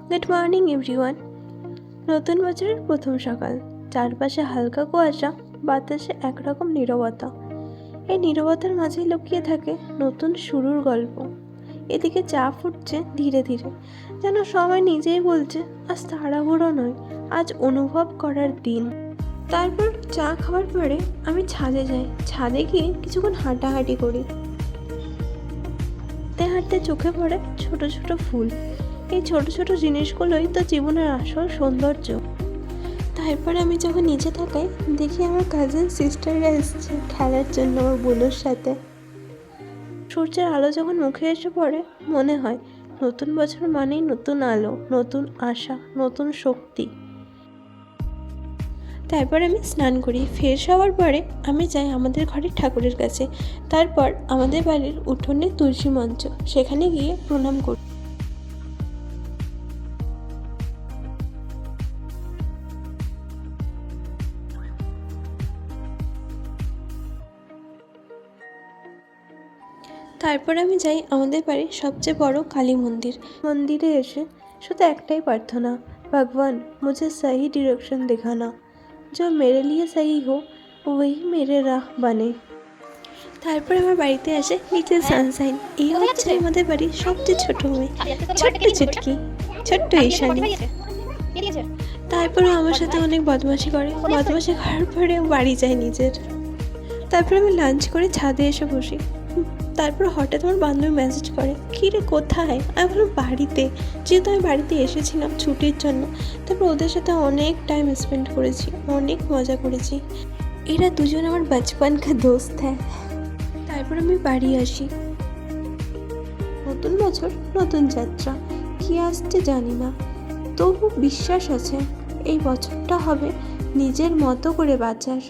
Good morning everyone. নতুন বছরের প্রথম সকাল, চারপাশে হালকা কুয়াশা, বাতাসে একরকম নীরবতা। এই নীরবতার মাঝে লুকিয়ে থাকে নতুন শুরুর গল্প। এদিকে চা ফুটছে ধীরে ধীরে, যেন সময় নিজেই বলছে আজ তাড়াহুড়ো নয়, আজ অনুভব করার দিন। তারপর চা খাওয়ার পরে আমি ছাদে যাই। ছাদে গিয়ে কিছুক্ষণ হাঁটাহাঁটি করি। হাঁটতে হাঁটতে চোখে পড়ে ছোট ছোট ফুল। এই ছোট ছোট জিনিসগুলোই তো জীবনের আসল সৌন্দর্য। তারপরে আমি যখন নিচে তাকাই, দেখি আমার কাজিন সিস্টাররা এসেছে খেলার জন্য আমার বোনের সাথে। সূর্যের আলো যখন মুখে এসে পড়ে, মনে হয় নতুন বছর মানেই নতুন আলো, নতুন আশা, নতুন শক্তি। তারপর আমি স্নান করি। ফ্রেশ হওয়ার পরে আমি যাই আমাদের ঘরের ঠাকুরের কাছে। তারপর আমাদের বাড়ির উঠোনে তুলসী মঞ্চ, সেখানে গিয়ে প্রণাম করি। তারপর আমি যাই আমাদের বাড়ির সবচেয়ে বড় কালী মন্দির। মন্দিরে এসে শুধু একটাই প্রার্থনা, ভগবান মুঝে সহি ডিরেকশন দেখানা, जो मेरे लिए सही हो वही मेरे राह बने। তারপর আমার বাড়িতে আসে লিটল সানশাইন। এই হচ্ছে আমাদের বাড়ির সবচেয়ে ছোট মেয়ে, ছোট্ট চুটকি, ছোট্ট ঈশানী। তারপরে আমার সাথে অনেক বদমাশি করে। বদমাশি করার পরে বাড়ি যায় নিজের। তারপর আমি লাঞ্চ করে ছাদে এসে বসি। তারপর হঠাৎ আমার বান্ধবী মেসেজ করে, কী রে কোথায়? আমি বললাম বাড়িতে। যেহেতু আমি বাড়িতে এসেছিলাম ছুটির জন্য, তারপর ওদের সাথে অনেক টাইম স্পেন্ড করেছি, অনেক মজা করেছি। এরা দুজন আমার বাচপান কা দোস্ত হ্যাঁ। তারপর আমি বাড়ি আসি। নতুন বছর, নতুন যাত্রা, কী আসছে জানি না, তবু বিশ্বাস আছে এই বছরটা হবে নিজের মতো করে বাঁচার।